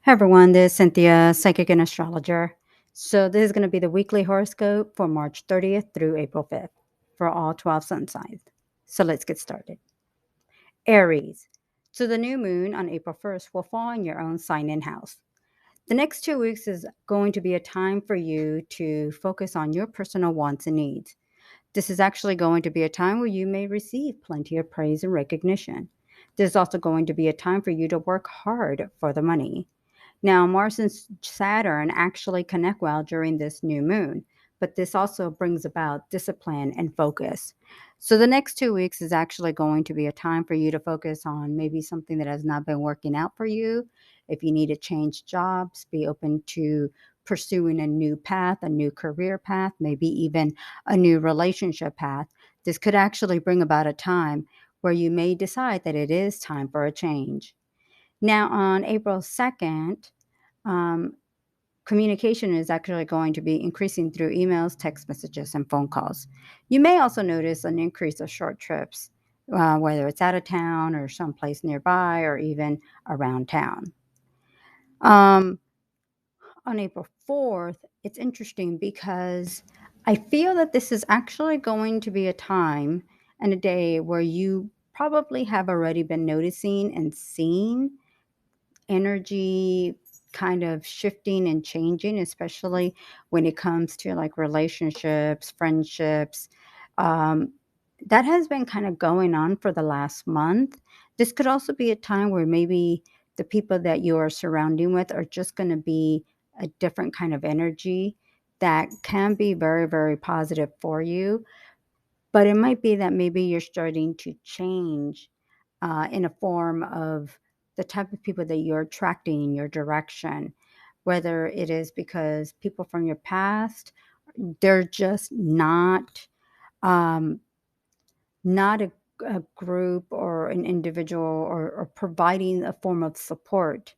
Hi everyone, this is Cynthia, psychic and astrologer. So this is going to be the weekly horoscope for March 30th through April 5th for all 12 sun signs. So let's get started. Aries. So the new moon on April 1st will fall in your own sign and house. The next 2 weeks is going to be a time for you to focus on your personal wants and needs. This is actually going to be a time where you may receive plenty of praise and recognition. There's also going to be a time for you to work hard for the money. Now, Mars and Saturn actually connect well during this new moon, but this also brings about discipline and focus. So, the next 2 weeks is actually going to be a time for you to focus on maybe something that has not been working out for you. If you need to change jobs, be open to pursuing a new path, a new career path, maybe even a new relationship path. This could actually bring about a time where you may decide that it is time for a change. Now, on April 2nd, um, communication is actually going to be increasing through emails, text messages, and phone calls. You may also notice an increase of short trips, whether it's out of town or someplace nearby or even around town. Um, on April 4th, it's interesting because I feel that this is actually going to be a time and a day where you probably have already been noticing and seeing energy kind of shifting and changing, especially when it comes to like relationships, friendships. Um, that has been kind of going on for the last month. This could also be a time where maybe the people that you are surrounding with are just going to be a different kind of energy that can be very, very positive for you. But it might be that maybe you're starting to change in a form of the type of people that you're attracting in your direction, whether it is because people from your past, they're just um, not a group or an individual or providing a form of support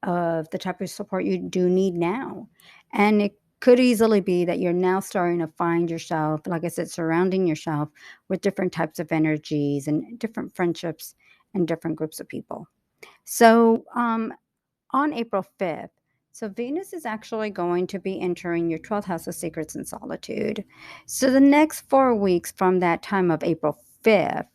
of the type of support you do need now. And it could easily be that you're now starting to find yourself, like I said, surrounding yourself with different types of energies and different friendships and different groups of people. So on April 5th, so Venus is actually going to be entering your 12th house of secrets and solitude. So the next 4 weeks from that time of April 5th,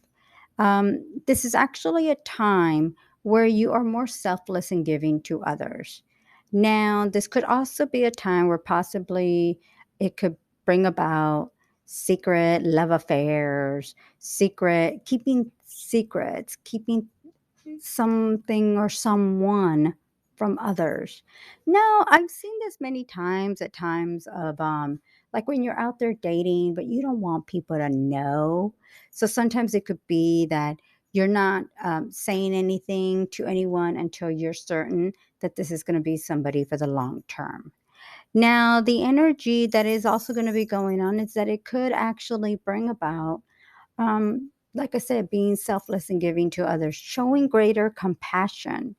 this is actually a time where you are more selfless and giving to others. Now, this could also be a time where possibly it could bring about secret love affairs, secret, keeping secrets, keeping something or someone from others. Now, I've seen this many times at times of like when you're out there dating, but you don't want people to know. So sometimes it could be that you're not saying anything to anyone until you're certain that this is going to be somebody for the long term. Now, the energy that is also going to be going on is that it could actually bring about like I said, being selfless and giving to others, showing greater compassion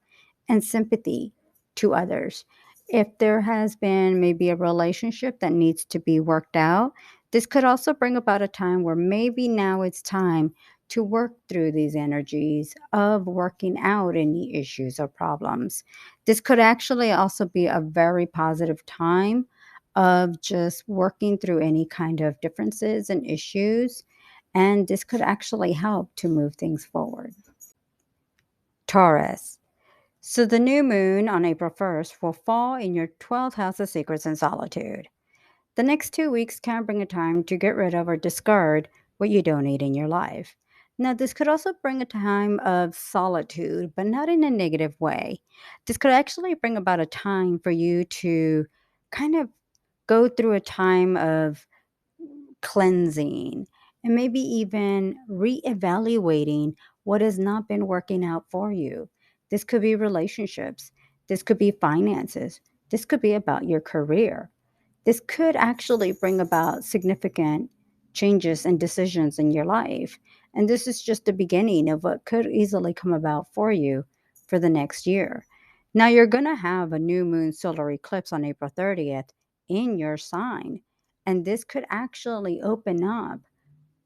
and sympathy to others. If there has been maybe a relationship that needs to be worked out, this could also bring about a time where maybe now it's time to work through these energies of working out any issues or problems. This could actually also be a very positive time of just working through any kind of differences and issues, and this could actually help to move things forward. Taurus. So the new moon on April 1st will fall in your 12th house of secrets and solitude. The next 2 weeks can bring a time to get rid of or discard what you don't need in your life. Now, this could also bring a time of solitude, but not in a negative way. This could actually bring about a time for you to kind of go through a time of cleansing and maybe even reevaluating what has not been working out for you. This could be relationships, this could be finances, this could be about your career. This could actually bring about significant changes and decisions in your life. And this is just the beginning of what could easily come about for you for the next year. Now, you're going to have a new moon solar eclipse on April 30th in your sign. And this could actually open up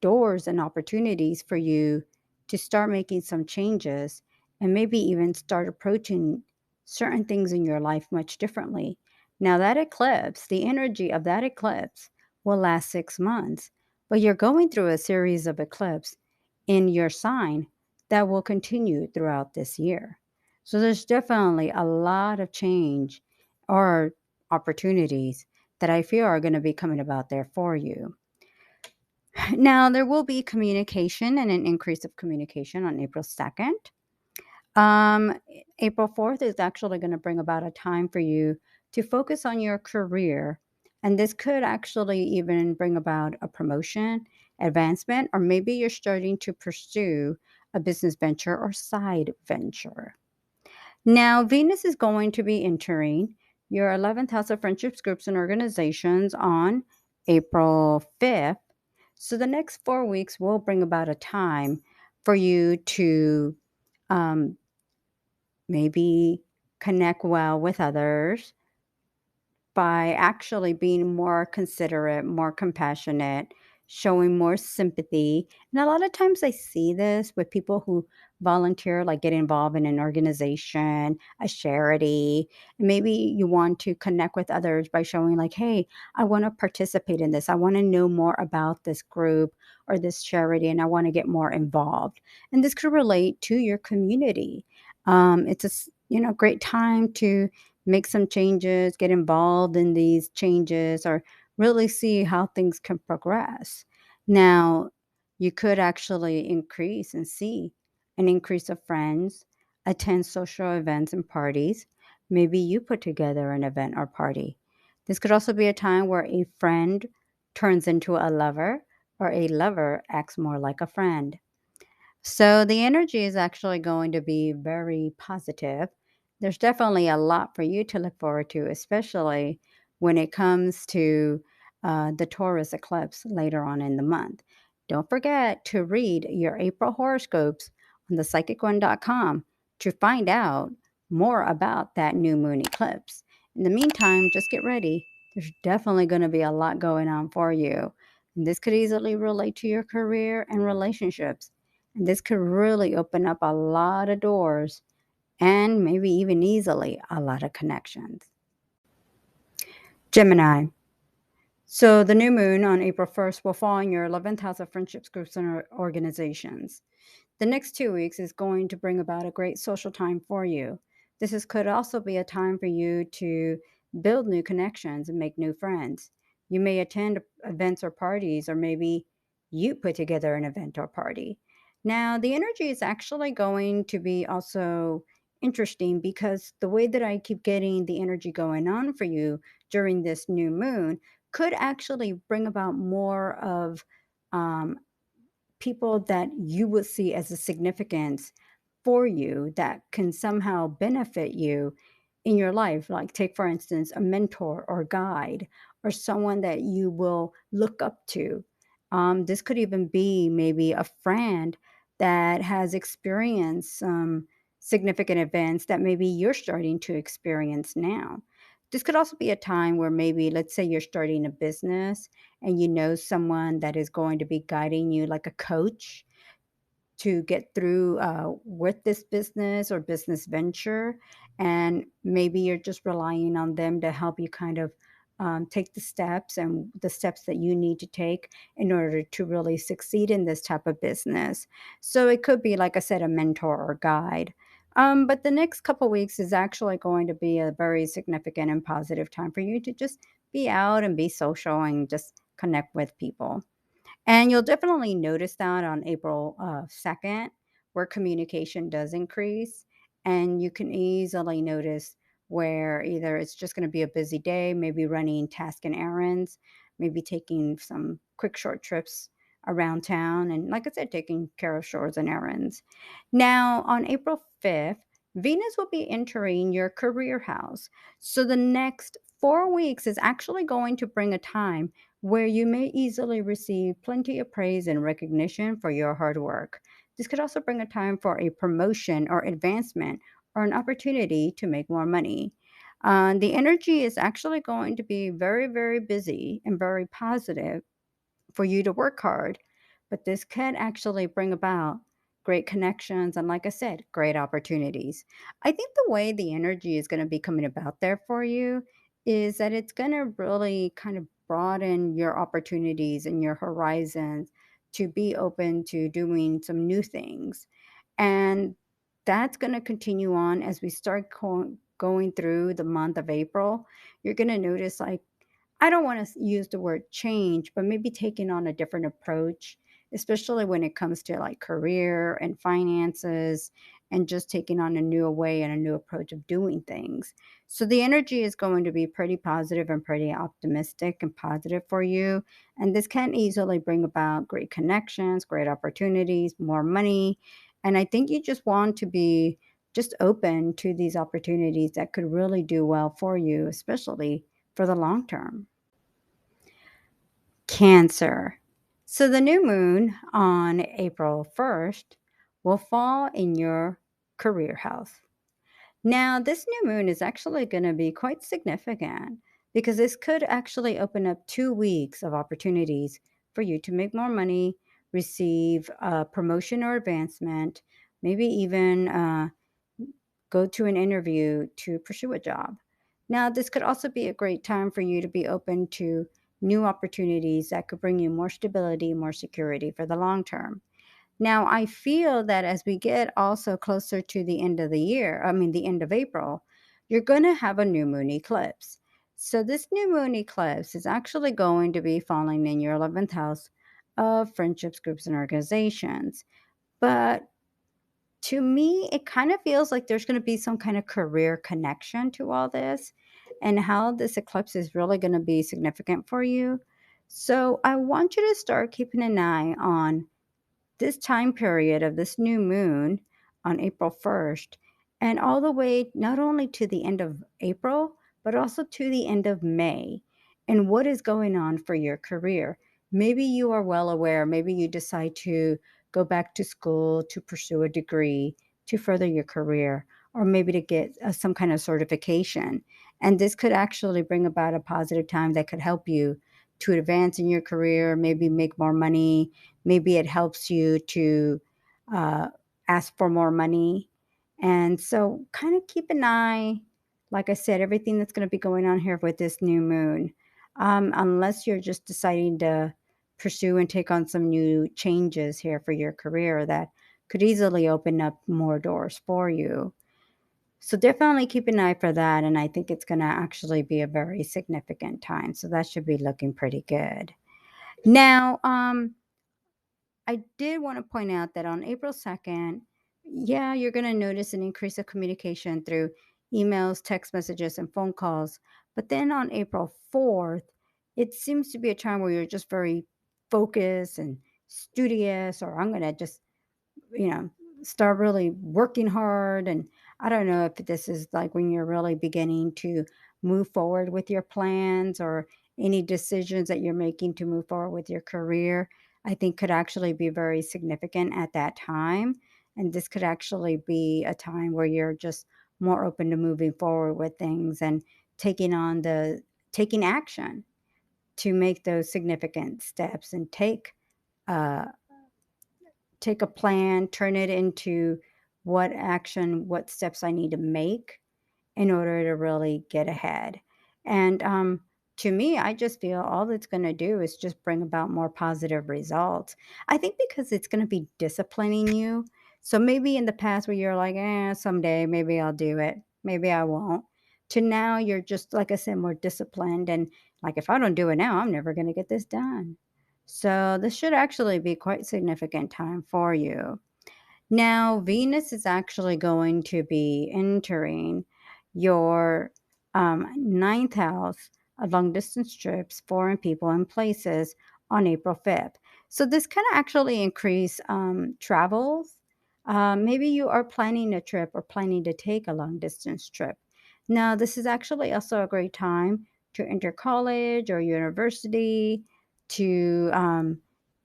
doors and opportunities for you to start making some changes and maybe even start approaching certain things in your life much differently. Now, that eclipse, the energy of that eclipse will last 6 months, but you're going through a series of eclipses in your sign that will continue throughout this year. So, there's definitely a lot of change or opportunities that I feel are going to be coming about there for you. Now, there will be communication and an increase of communication on April 2nd. Um, April 4th is actually going to bring about a time for you to focus on your career. And this could actually even bring about a promotion, advancement, or maybe you're starting to pursue a business venture or side venture. Now, Venus is going to be entering your 11th house of friendships, groups, and organizations on April 5th. So the next 4 weeks will bring about a time for you to um, maybe connect well with others by actually being more considerate, more compassionate, showing more sympathy. And a lot of times I see this with people who volunteer, like get involved in an organization, a charity. And maybe you want to connect with others by showing, like, hey, I want to participate in this. I want to know more about this group or this charity, and I want to get more involved. And this could relate to your community. It's great time to make some changes, get involved in these changes, or really see how things can progress. Now, you could actually increase and see an increase of friends, attend social events and parties. Maybe you put together an event or party. This could also be a time where a friend turns into a lover or a lover acts more like a friend. So the energy is actually going to be very positive. There's definitely a lot for you to look forward to, especially when it comes to the Taurus eclipse later on in the month. Don't forget to read your April horoscopes on thepsychicone.com to find out more about that new moon eclipse. In the meantime, just get ready. There's definitely going to be a lot going on for you. And this could easily relate to your career and relationships. And this could really open up a lot of doors and maybe even easily a lot of connections. Gemini. So the new moon on April 1st will fall in your 11th house of friendships, groups, and organizations. The next 2 weeks is going to bring about a great social time for you. Could also be a time for you to build new connections and make new friends. You may attend events or parties, or maybe you put together an event or party. Now, the energy is actually going to be also interesting because the way that I keep getting the energy going on for you during this new moon could actually bring about more of um, people that you would see as a significance for you that can somehow benefit you in your life. Like, take, for instance, a mentor or guide or someone that you will look up to. This could even be maybe a friend that has experienced some significant events that maybe you're starting to experience now. This could also be a time where maybe, let's say, you're starting a business and you know someone that is going to be guiding you, like a coach, to get through with this business or business venture. And maybe you're just relying on them to help you kind of take the steps that you need to take in order to really succeed in this type of business. So it could be, like I said, a mentor or guide. But the next couple weeks is actually going to be a very significant and positive time for you to just be out and be social and just connect with people. And you'll definitely notice that on April 2nd, where communication does increase. And you can easily notice where either it's just going to be a busy day, maybe running tasks and errands, maybe taking some quick short trips around town. And like I said, taking care of chores and errands. Now, on April 5th, Venus will be entering your career house. So the next 4 weeks is actually going to bring a time where you may easily receive plenty of praise and recognition for your hard work. This could also bring a time for a promotion or advancement or an opportunity to make more money. The energy is actually going to be very, very busy and very positive for you to work hard, but this can actually bring about great connections, and like I said, great opportunities. I think the way the energy is going to be coming about there for you is that it's going to really kind of broaden your opportunities and your horizons to be open to doing some new things. And that's going to continue on as we start going through the month of April. You're going to notice, like, I don't want to use the word change, but maybe taking on a different approach, especially when it comes to like career and finances and just taking on a new way and a new approach of doing things. So the energy is going to be pretty positive and pretty optimistic and positive for you. And this can easily bring about great connections, great opportunities, more money. And I think you just want to be just open to these opportunities that could really do well for you, especially for the long term. Cancer. So the new moon on April 1st will fall in your career house. Now, this new moon is actually going to be quite significant because this could actually open up 2 weeks of opportunities for you to make more money, receive a promotion or advancement, maybe even go to an interview to pursue a job. Now, this could also be a great time for you to be open to new opportunities that could bring you more stability, more security for the long term. Now, I feel that as we get also closer to the end of the year, I mean, the end of April, you're going to have a new moon eclipse. So, this new moon eclipse is actually going to be falling in your 11th house of friendships, groups, and organizations. But to me, it kind of feels like there's going to be some kind of career connection to all this and how this eclipse is really going to be significant for you. So, I want you to start keeping an eye on this time period of this new moon on April 1st and all the way not only to the end of April, but also to the end of May and what is going on for your career. Maybe you are well aware, maybe you decide to go back to school to pursue a degree to further your career, or maybe to get some kind of certification. And this could actually bring about a positive time that could help you to advance in your career, maybe make more money. Maybe it helps you to uh, ask for more money. And so, kind of keep an eye, like I said, everything that's going to be going on here with this new moon. Unless you're just deciding to pursue and take on some new changes here for your career that could easily open up more doors for you. So, definitely keep an eye for that. And I think it's going to actually be a very significant time. So, that should be looking pretty good. Now, I did want to point out that on April 2nd, yeah, you're going to notice an increase of communication through emails, text messages, and phone calls. But then on April 4th, it seems to be a time where you're just very focused and studious, or I'm going to just you know, start really working hard. And I don't know if this is like when you're really beginning to move forward with your plans or any decisions that you're making to move forward with your career, I think could actually be very significant at that time. And this could actually be a time where you're just more open to moving forward with things and taking on taking action to make those significant steps and uh, take a plan, turn it into what action, what steps I need to make in order to really get ahead. And to me, I just feel all it's going to do is just bring about more positive results. I think because it's going to be disciplining you. So maybe in the past where you're like, someday maybe I'll do it, maybe I won't. To now, you're just, like I said, more disciplined. And like, if I don't do it now, I'm never going to get this done. So this should actually be quite significant time for you. Now, Venus is actually going to be entering your ninth house of long distance trips, foreign people, and places on April 5th. So, this can actually increase travels. Maybe you are planning a trip or planning to take a long distance trip. Now, this is actually also a great time to enter college or university to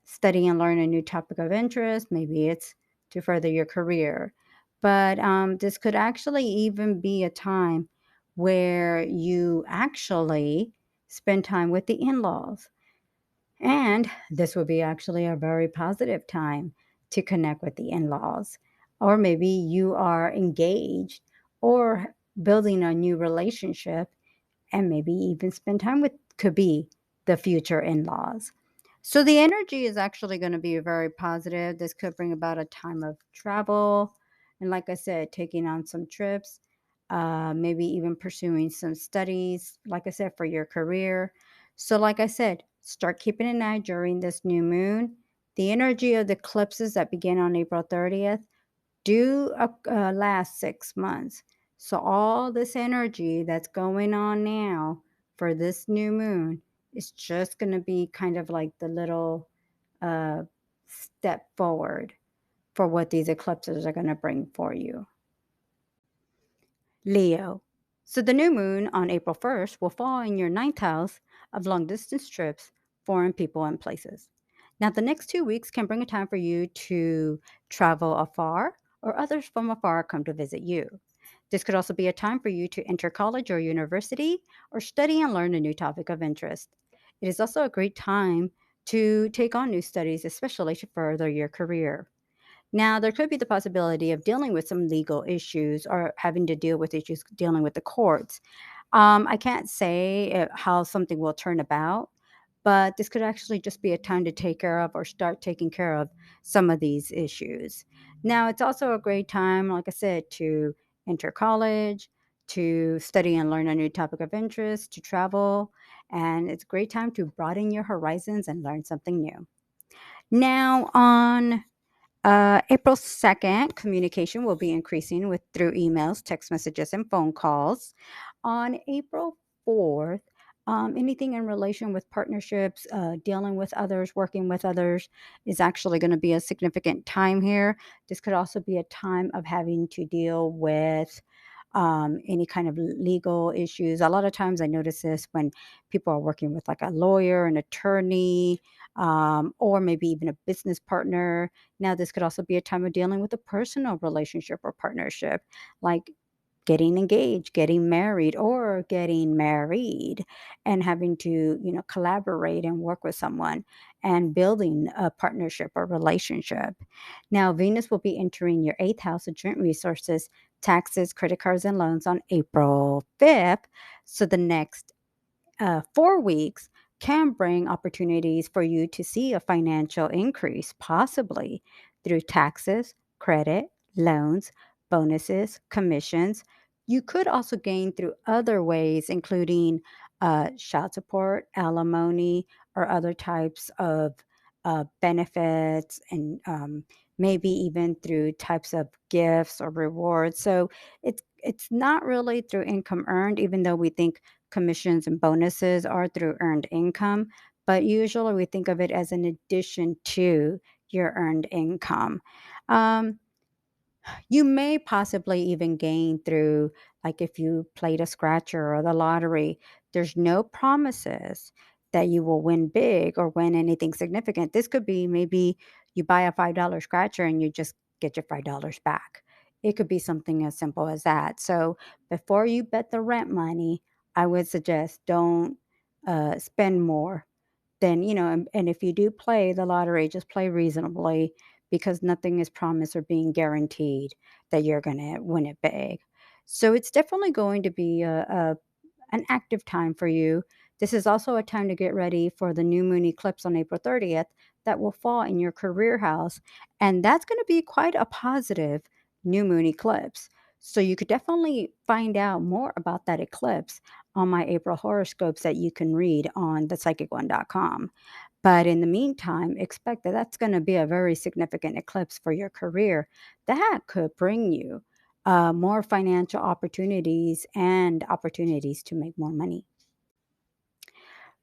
study and learn a new topic of interest. Maybe it's to further your career. But this could actually even be a time where you actually spend time with the in laws. And this would be actually a very positive time to connect with the in laws. Or maybe you are engaged or building a new relationship and maybe even spend time with, could be the future in laws. So the energy is actually going to be very positive. This could bring about a time of travel. And like I said, taking on some trips, maybe even pursuing some studies, like I said, for your career. So, like I said, start keeping an eye during this new moon. The energy of the eclipses that begin on April 30th do last 6 months. So, all this energy that's going on now for this new moon is just going to be kind of like the little uh, step forward for what these eclipses are going to bring for you. Leo. So the new moon on April 1st will fall in your ninth house of long distance trips, foreign people, and places. Now, the next 2 weeks can bring a time for you to travel afar, or others from afar come to visit you. This could also be a time for you to enter college or university, or study and learn a new topic of interest. It is also a great time to take on new studies, especially to further your career. Now, there could be the possibility of dealing with some legal issues or having to deal with issues dealing with the courts. I can't say how something will turn about, but this could actually just be a time to take care of or start taking care of some of these issues. Now, it's also a great time, like I said, to enter college, to study and learn a new topic of interest, to travel, and it's a great time to broaden your horizons and learn something new. Now, on April 2nd, communication will be increasing with through emails, text messages, and phone calls. On April 4th, anything in relation with partnerships, dealing with others, working with others is actually going to be a significant time here. This could also be a time of having to deal with any kind of legal issues. A lot of times I notice this when people are working with like a lawyer, an attorney, or maybe even a business partner. Now, this could also be a time of dealing with a personal relationship or partnership, like getting engaged, getting married, or getting married, and having to, collaborate and work with someone and building a partnership or relationship. Now, Venus will be entering your eighth house of joint resources, taxes, credit cards, and loans on April 5th. So the next 4 weeks can bring opportunities for you to see a financial increase, possibly through taxes, credit, loans, bonuses, commissions. You could also gain through other ways, including child support, alimony, or other types of benefits, and maybe even through types of gifts or rewards. So it's not really through income earned, even though we think commissions and bonuses are through earned income, but usually we think of it as an addition to your earned income. Um, you may possibly even gain through, like if you played a scratcher or the lottery, there's no promises that you will win big or win anything significant. This could be maybe you buy a $5 scratcher and you just get your $5 back. It could be something as simple as that. So before you bet the rent money, I would suggest don't spend more then, and if you do play the lottery, just play reasonably because nothing is promised or being guaranteed that you're going to win it big. So it's definitely going to be an active time for you. This is also a time to get ready for the new moon eclipse on April 30th that will fall in your career house. And that's going to be quite a positive new moon eclipse. So you could definitely find out more about that eclipse on my April horoscopes that you can read on thepsychicone.com. But in the meantime, expect that that's going to be a very significant eclipse for your career. That could bring you more financial opportunities and opportunities to make more money.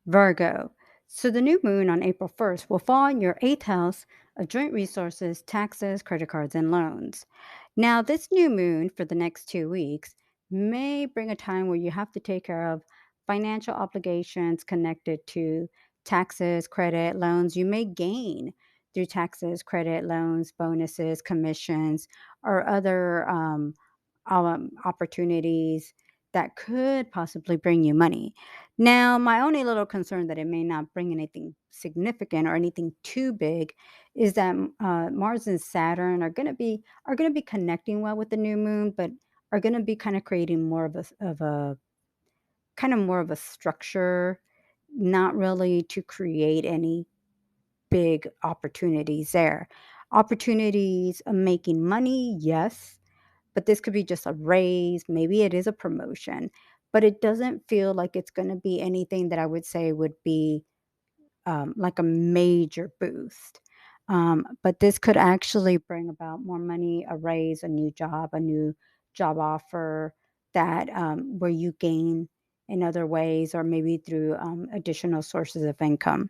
Virgo. So the new moon on April 1st will fall in your eighth house of joint resources, taxes, credit cards, and loans. Now, this new moon for the next 2 weeks may bring a time where you have to take care of financial obligations connected to taxes, credit, loans. You may gain through taxes, credit, loans, bonuses, commissions, or other opportunities that could possibly bring you money. Now, my only little concern that it may not bring anything significant or anything too big is that Mars and Saturn are going to be connecting well with the new moon, but are going to be kind of creating more of a kind of more of a structure, not really to create any big opportunities there. Opportunities of making money, yes, but this could be just a raise, maybe it is a promotion, but it doesn't feel like it's going to be anything that I would say would be like a major boost. But this could actually bring about more money, a raise, a new job offer that where you gain in other ways or maybe through additional sources of income.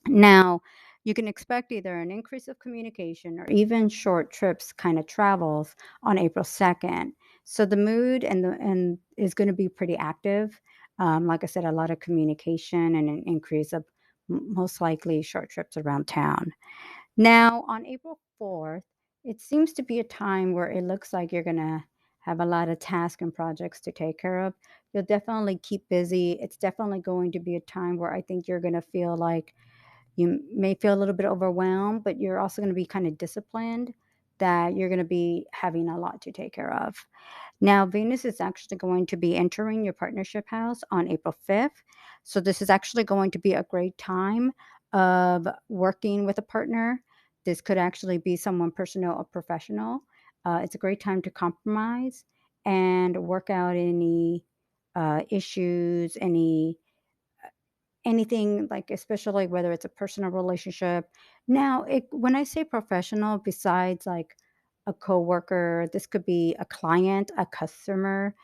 Now, you can expect either an increase of communication or even short trips, kind of travels on April 2nd. So the mood and is going to be pretty active. Like I said, a lot of communication and an increase of most likely short trips around town. Now, on April 4th, it seems to be a time where it looks like you're going to have a lot of tasks and projects to take care of. You'll definitely keep busy. It's definitely going to be a time where I think you're going to feel like you may feel a little bit overwhelmed, but you're also going to be kind of disciplined that you're going to be having a lot to take care of. Now, Venus is actually going to be entering your partnership house on April 5th. So, this is actually going to be a great time of working with a partner. This could actually be someone personal or professional. It's a great time to compromise and work out any issues, anything like especially whether it's a personal relationship. Now, when I say professional, besides like a coworker, this could be a client, a customer,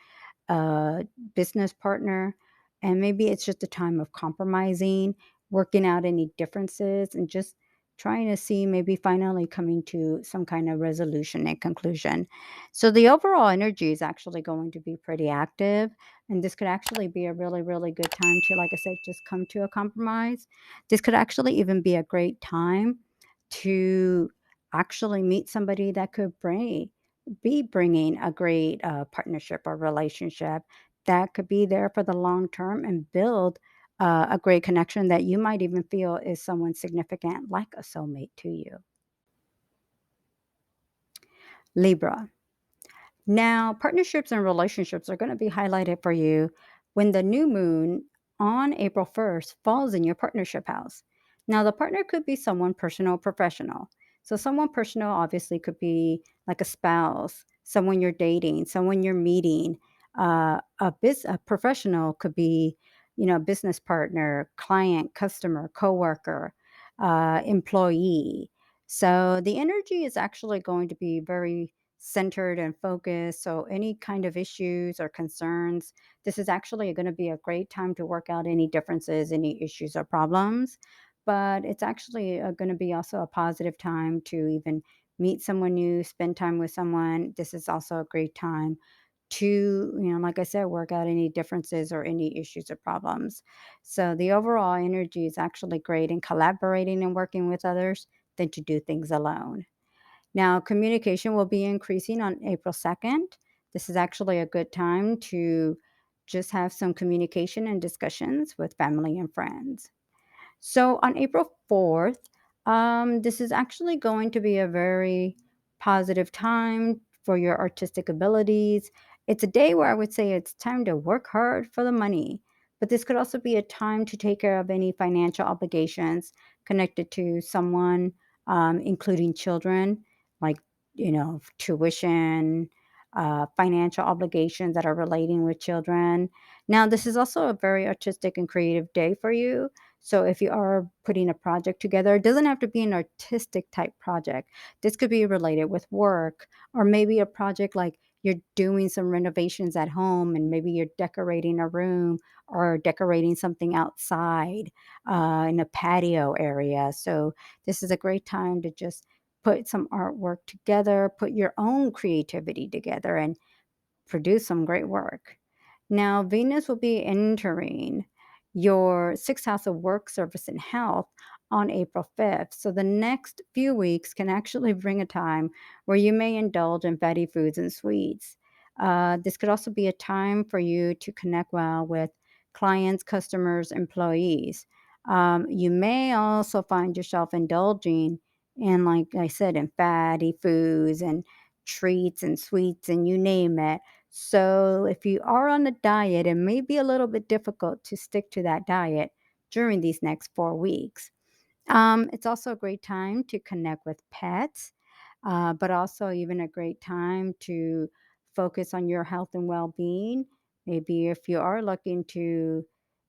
a business partner, and maybe it's just a time of compromising, working out any differences, and just trying to see maybe finally coming to some kind of resolution and conclusion. So the overall energy is actually going to be pretty active, and this could actually be a really, really good time to, like I said, just come to a compromise. This could actually even be a great time to actually meet somebody that could be bringing a great partnership or relationship that could be there for the long term and build a great connection that you might even feel is someone significant, like a soulmate to you. Libra. Now, partnerships and relationships are going to be highlighted for you when the new moon on April 1st falls in your partnership house. Now, the partner could be someone personal or professional. So, someone personal obviously could be like a spouse, someone you're dating, someone you're meeting. A professional could be, a business partner, client, customer, coworker, employee. So, the energy is actually going to be very centered and focused. So, any kind of issues or concerns, this is actually going to be a great time to work out any differences, any issues or problems. But it's actually going to be also a positive time to even meet someone new, spend time with someone. This is also a great time to, like I said, work out any differences or any issues or problems. So, the overall energy is actually great in collaborating and working with others than to do things alone. Now, communication will be increasing on April 2nd. This is actually a good time to just have some communication and discussions with family and friends. So on April 4th, this is actually going to be a very positive time for your artistic abilities. It's a day where I would say it's time to work hard for the money, but this could also be a time to take care of any financial obligations connected to someone, including children, like, tuition, financial obligations that are relating with children. Now, this is also a very artistic and creative day for you. So if you are putting a project together, it doesn't have to be an artistic type project. This could be related with work or maybe a project like you're doing some renovations at home and maybe you're decorating a room or decorating something outside in a patio area. So this is a great time to just put some artwork together, put your own creativity together and produce some great work. Now, Venus will be entering your sixth house of work, service, and health on April 5th. So, the next few weeks can actually bring a time where you may indulge in fatty foods and sweets. This could also be a time for you to connect well with clients, customers, employees. You may also find yourself indulging in, like I said, in fatty foods and treats and sweets and you name it. So, if you are on a diet, it may be a little bit difficult to stick to that diet during these next 4 weeks. It's also a great time to connect with pets, but also even a great time to focus on your health and well-being. Maybe if you are looking to,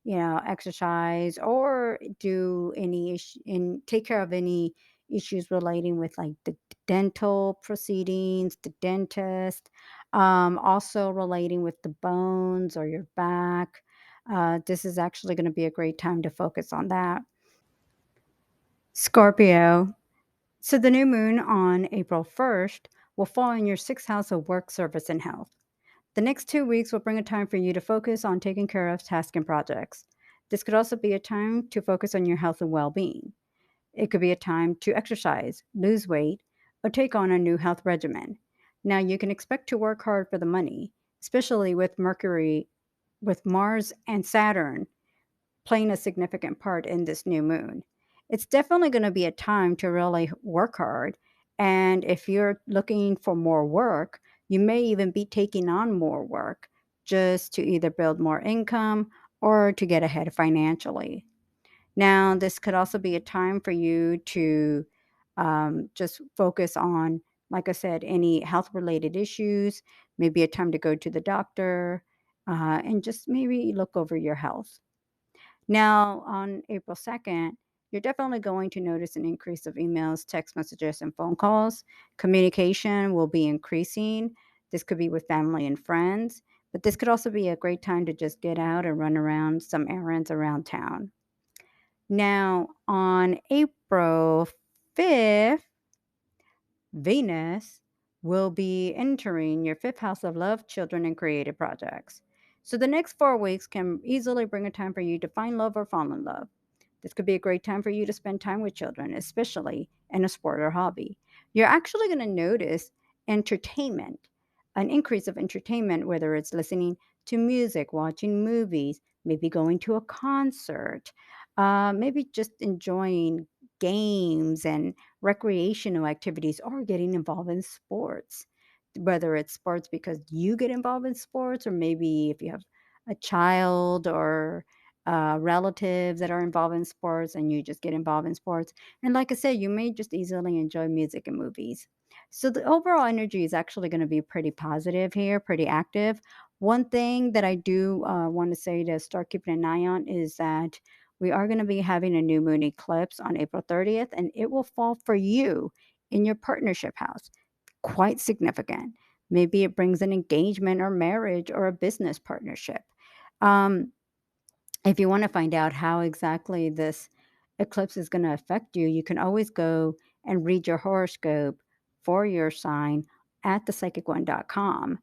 exercise or do any and take care of any issues relating with like the dental proceedings, the dentist, also relating with the bones or your back. This is actually going to be a great time to focus on that. Scorpio. So the new moon on April 1st will fall in your sixth house of work, service, and health. The next 2 weeks will bring a time for you to focus on taking care of tasks and projects. This could also be a time to focus on your health and well being. It could be a time to exercise, lose weight, or take on a new health regimen. Now, you can expect to work hard for the money, especially with with Mars and Saturn playing a significant part in this new moon. It's definitely going to be a time to really work hard. And if you're looking for more work, you may even be taking on more work just to either build more income or to get ahead financially. Now, this could also be a time for you to just focus on, like I said, any health related issues, maybe a time to go to the doctor, and just maybe look over your health. Now, on April 2nd, you're definitely going to notice an increase of emails, text messages, and phone calls. Communication will be increasing. This could be with family and friends, but this could also be a great time to just get out and run around some errands around town. Now, on April 5th, Venus will be entering your fifth house of love, children, and creative projects. So the next 4 weeks can easily bring a time for you to find love or fall in love. This could be a great time for you to spend time with children, especially in a sport or hobby. You're actually going to notice entertainment, an increase of entertainment, whether it's listening to music, watching movies, maybe going to a concert, maybe just enjoying games and recreational activities or getting involved in sports. Whether it's sports because you get involved in sports, or maybe if you have a child or relatives that are involved in sports and you just get involved in sports. And like I said, you may just easily enjoy music and movies. So the overall energy is actually going to be pretty positive here, pretty active. One thing that I do want to say to start keeping an eye on is that we are going to be having a new moon eclipse on April 30th, and it will fall for you in your partnership house. Quite significant. Maybe it brings an engagement or marriage or a business partnership. Um, if you want to find out how exactly this eclipse is going to affect you, you can always go and read your horoscope for your sign at thepsychicone.com.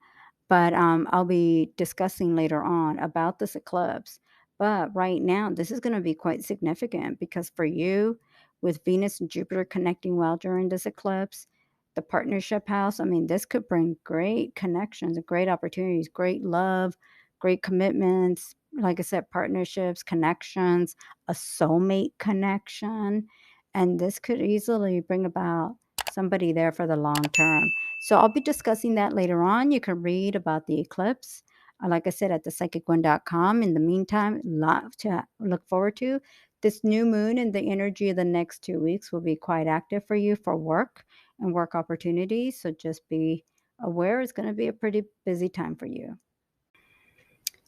But I'll be discussing later on about this eclipse. But right now, this is going to be quite significant because for you, with Venus and Jupiter connecting well during this eclipse, the partnership house, I mean, this could bring great connections, great opportunities, great love, great commitments. Like I said, partnerships, connections, a soulmate connection. And this could easily bring about somebody there for the long term. So I'll be discussing that later on. You can read about the eclipse, like I said, at thepsychicone.com. In the meantime, lot to look forward to. This new moon and the energy of the next 2 weeks will be quite active for you for work and work opportunities. So just be aware it's going to be a pretty busy time for you.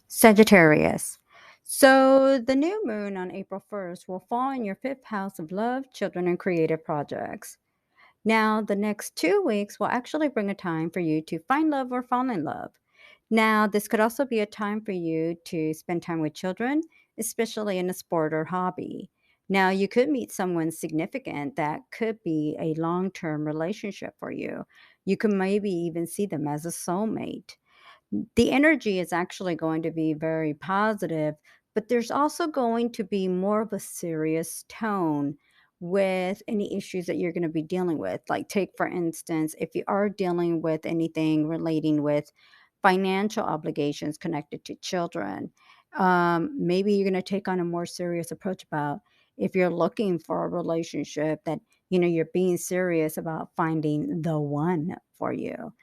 Sagittarius. So the new moon on April 1st will fall in your fifth house of love, children, and creative projects. Now, the next 2 weeks will actually bring a time for you to find love or fall in love. Now, this could also be a time for you to spend time with children, especially in a sport or hobby. Now, you could meet someone significant that could be a long term relationship for you. You could maybe even see them as a soulmate. The energy is actually going to be very positive, but there's also going to be more of a serious tone with any issues that you're going to be dealing with. Like, take for instance, if you are dealing with anything relating with financial obligations connected to children. Maybe you're going to take on a more serious approach about if you're looking for a relationship that, you're being serious about finding the one for you.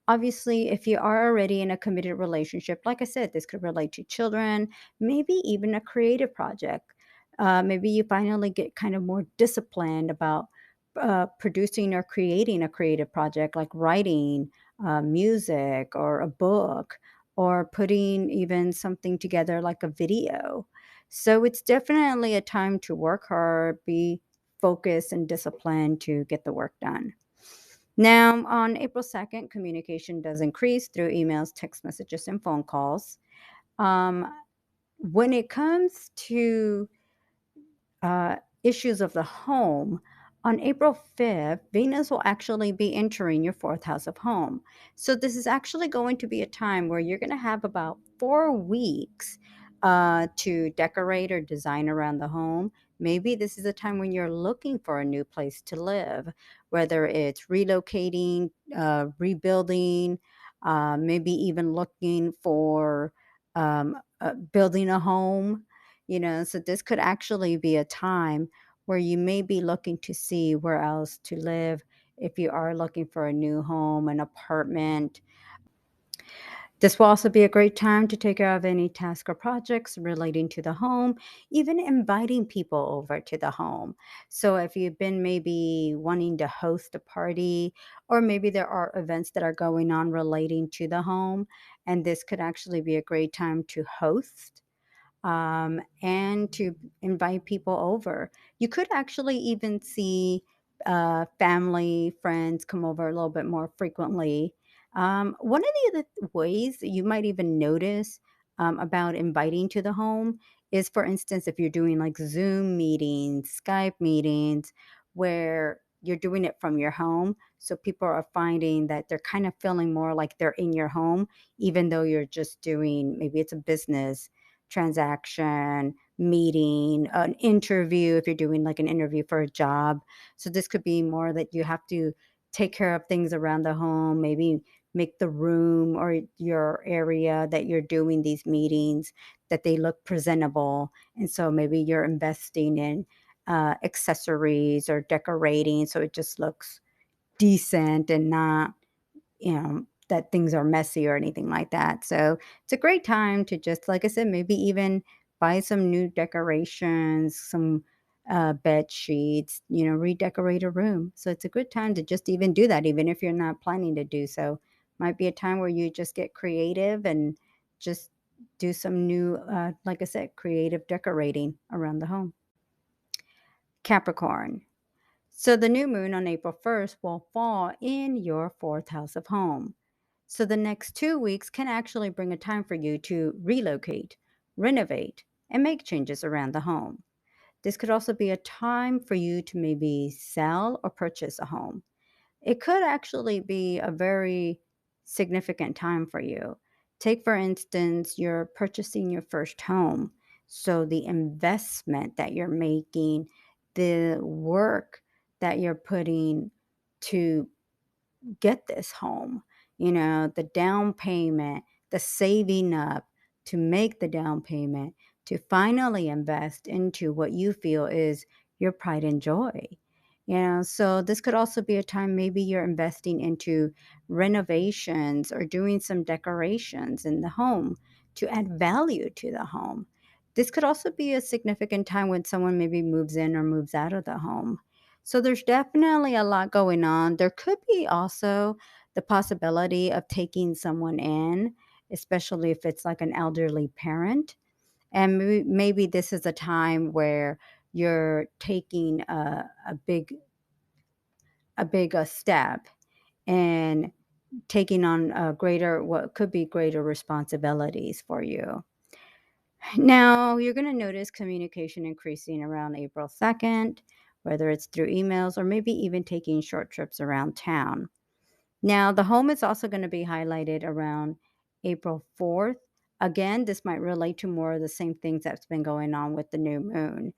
Obviously, if you are already in a committed relationship, like I said, this could relate to children, maybe even a creative project. Maybe you finally get kind of more disciplined about producing or creating a creative project like writing music or a book or putting even something together like a video. So it's definitely a time to work hard, be focused and disciplined to get the work done. Now, on April 2nd, communication does increase through emails, text messages, and phone calls. Um, when it comes to uh, issues of the home, on April 5th, Venus will actually be entering your fourth house of home. So, this is actually going to be a time where you're going to have about 4 weeks to decorate or design around the home. Maybe this is a time when you're looking for a new place to live, whether it's relocating, rebuilding, maybe even looking for building a home. So this could actually be a time where you may be looking to see where else to live if you are looking for a new home, an apartment. This will also be a great time to take care of any tasks or projects relating to the home, even inviting people over to the home. So, if you've been maybe wanting to host a party, or maybe there are events that are going on relating to the home, and this could actually be a great time to host and to invite people over. You could actually even see family, friends come over a little bit more frequently. One of the other ways that you might even notice about inviting to the home is, for instance, if you're doing like Zoom meetings, Skype meetings, where you're doing it from your home. So people are finding that they're kind of feeling more like they're in your home, even though you're just doing, maybe it's a business transaction, meeting, an interview if you're doing like an interview for a job. So this could be more that you have to take care of things around the home, maybe make the room or your area that you're doing these meetings that they look presentable. And so maybe you're investing in accessories or decorating so it just looks decent and not that things are messy or anything like that. So it's a great time to just, like I said, maybe even buy some new decorations, some bed sheets, redecorate a room. So it's a good time to just even do that, even if you're not planning to do so. Might be a time where you just get creative and just do some new, like I said, creative decorating around the home. Capricorn. So the new moon on April 1st will fall in your fourth house of home. So the next 2 weeks can actually bring a time for you to relocate, renovate, and make changes around the home. This could also be a time for you to maybe sell or purchase a home. It could actually be a very significant time for you. Take, for instance, you're purchasing your first home. So the investment that you're making, the work that you're putting to get this home, the down payment, the saving up to make the down payment, to finally invest into what you feel is your pride and joy. So this could also be a time maybe you're investing into renovations or doing some decorations in the home to add value to the home. This could also be a significant time when someone maybe moves in or moves out of the home. So there's definitely a lot going on. There could be also the possibility of taking someone in, especially if it's like an elderly parent. And maybe this is a time where you're taking a big step and taking on what could be greater responsibilities for you. Now, you're going to notice communication increasing around April 2nd, whether it's through emails or maybe even taking short trips around town. Now, the home is also going to be highlighted around April 4th. Again, this might relate to more of the same things that's been going on with the new moon.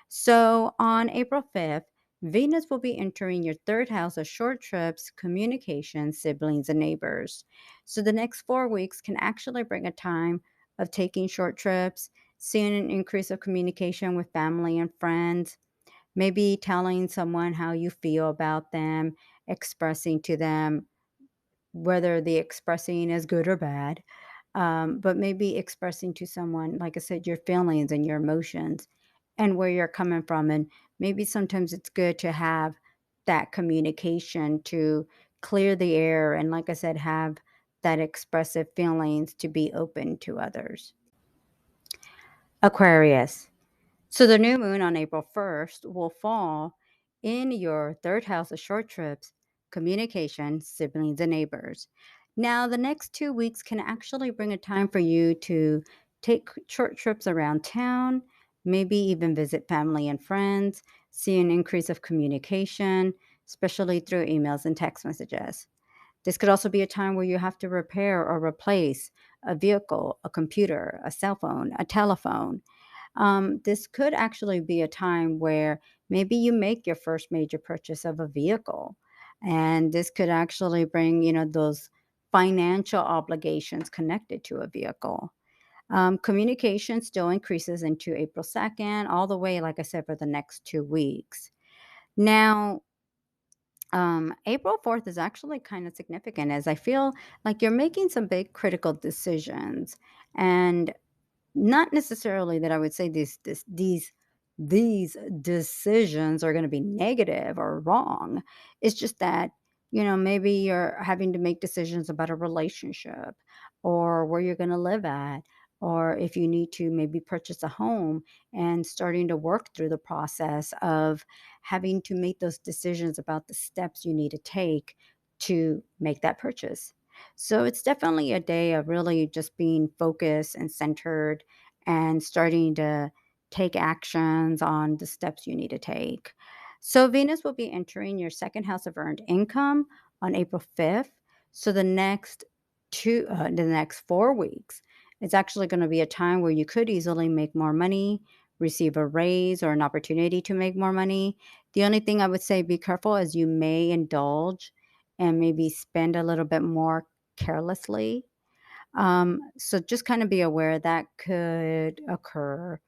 So, on April 5th, Venus will be entering your third house of short trips, communication, siblings, and neighbors. So the next 4 weeks can actually bring a time of taking short trips, seeing an increase of communication with family and friends, maybe telling someone how you feel about them, expressing to them whether the expressing is good or bad, but maybe expressing to someone, like I said, your feelings and your emotions and where you're coming from. And maybe sometimes it's good to have that communication to clear the air. And like I said, have that expressive feelings to be open to others. Aquarius. So the new moon on April 1st will fall in your third house of short trips, communication, siblings, and neighbors. Now, the next 2 weeks can actually bring a time for you to take short trips around town, maybe even visit family and friends, see an increase of communication, especially through emails and text messages. This could also be a time where you have to repair or replace a vehicle, a computer, a cell phone, a telephone. This could actually be a time where maybe you make your first major purchase of a vehicle. And this could actually bring, those financial obligations connected to a vehicle. Communication still increases into April 2nd, all the way, like I said, for the next 2 weeks. Now, April 4th is actually kind of significant as I feel like you're making some big critical decisions. And not necessarily that I would say these decisions are gonna be negative or wrong. It's just that, maybe you're having to make decisions about a relationship or where you're gonna live at, or if you need to maybe purchase a home and starting to work through the process of having to make those decisions about the steps you need to take to make that purchase. So it's definitely a day of really just being focused and centered and starting to take actions on the steps you need to take. So Venus will be entering your second house of earned income on April 5th. So the next 4 weeks, it's actually going to be a time where you could easily make more money, receive a raise or an opportunity to make more money. The only thing I would say be careful is you may indulge and maybe spend a little bit more carelessly, so just kind of be aware that could occur.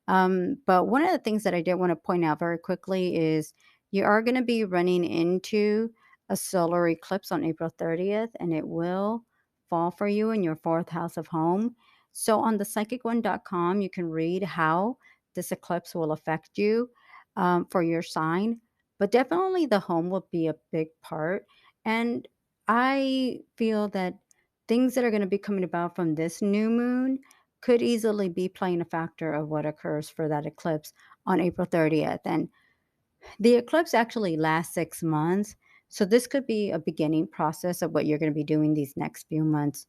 But one of the things that I did want to point out very quickly is you are going to be running into a solar eclipse on April 30th, and it will fall for you in your fourth house of home. So on the psychicone.com, you can read how this eclipse will affect you for your sign. But definitely the home will be a big part. And I feel that things that are going to be coming about from this new moon could easily be playing a factor of what occurs for that eclipse on April 30th. And the eclipse actually lasts 6 months. So this could be a beginning process of what you're going to be doing these next few months,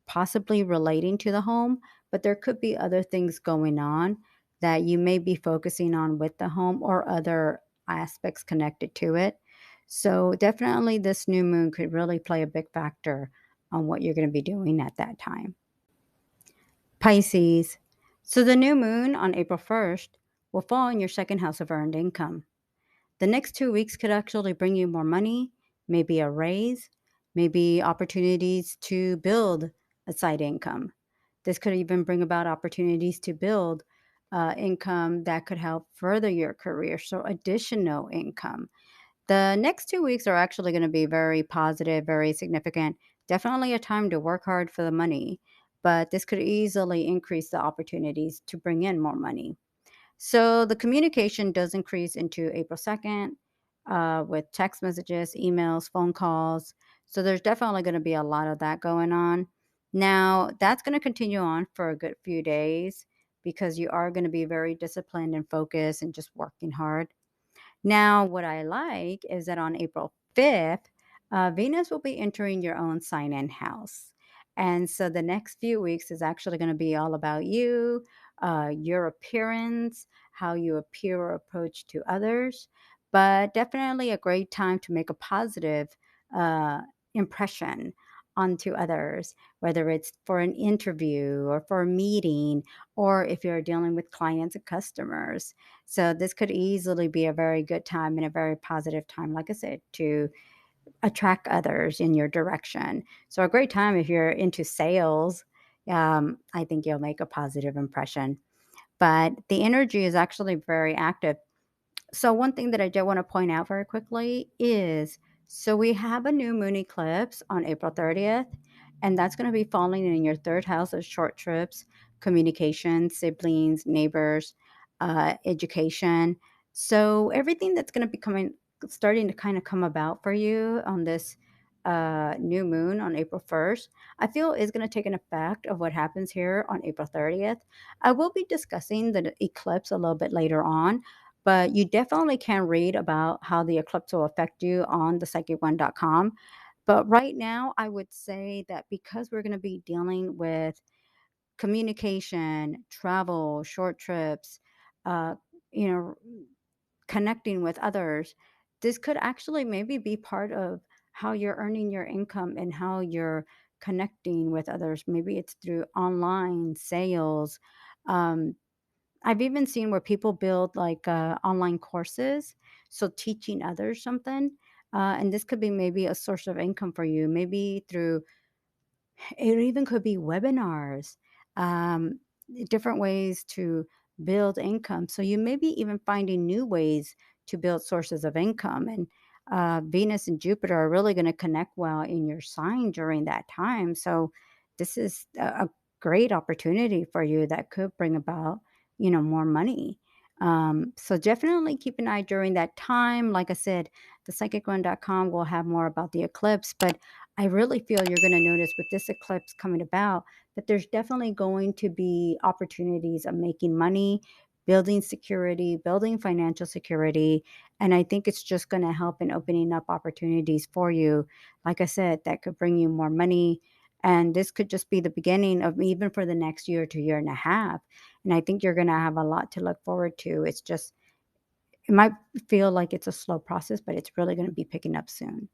possibly relating to the home, but there could be other things going on that you may be focusing on with the home or other aspects connected to it. So definitely this new moon could really play a big factor on what you're going to be doing at that time. Pisces. So the new moon on April 1st will fall in your second house of earned income. The next 2 weeks could actually bring you more money, maybe a raise, maybe opportunities to build a side income. This could even bring about opportunities to build income that could help further your career, so additional income. The next 2 weeks are actually going to be very positive, very significant. Definitely a time to work hard for the money, but this could easily increase the opportunities to bring in more money. So the communication does increase into April 2nd with text messages, emails, phone calls. So there's definitely going to be a lot of that going on. Now, that's going to continue on for a good few days because you are going to be very disciplined and focused and just working hard. Now, what I like is that on April 5th, Venus will be entering your own sign in house. And so the next few weeks is actually going to be all about you, your appearance, how you appear or approach to others, but definitely a great time to make a positive uh, impression onto others, whether it's for an interview or for a meeting, or if you're dealing with clients and customers. So this could easily be a very good time and a very positive time, like I said, to attract others in your direction. So a great time if you're into sales. I think you'll make a positive impression. But the energy is actually very active. So one thing that I do want to point out very quickly is, so we have a new moon eclipse on April 30th, and that's going to be falling in your third house of short trips, communication, siblings, neighbors, education. So everything that's going to be starting to kind of come about for you on this new moon on April 1st, I feel is going to take an effect of what happens here on April 30th. I will be discussing the eclipse a little bit later on, but you definitely can read about how the eclipse will affect you on thepsychic1.com. But right now, I would say that because we're going to be dealing with communication, travel, short trips, uh, you know, connecting with others, this could actually maybe be part of how you're earning your income and how you're connecting with others. Maybe it's through online sales. Um, I've even seen where people build like online courses, so teaching others something. And this could be maybe a source of income for you, maybe through, it even could be webinars, um, different ways to build income. So you may be even finding new ways to build sources of income. And Venus and Jupiter are really going to connect well in your sign during that time. So this is a great opportunity for you that could bring about, more money. So definitely keep an eye during that time. Like I said, the psychic1.com will have more about the eclipse, but I really feel you're going to notice with this eclipse coming about that there's definitely going to be opportunities of making money, building security, building financial security. And I think it's just going to help in opening up opportunities for you. Like I said, that could bring you more money. And this could just be the beginning of even for the next year to year and a half. And I think you're going to have a lot to look forward to. It's just, it might feel like it's a slow process, but it's really going to be picking up soon.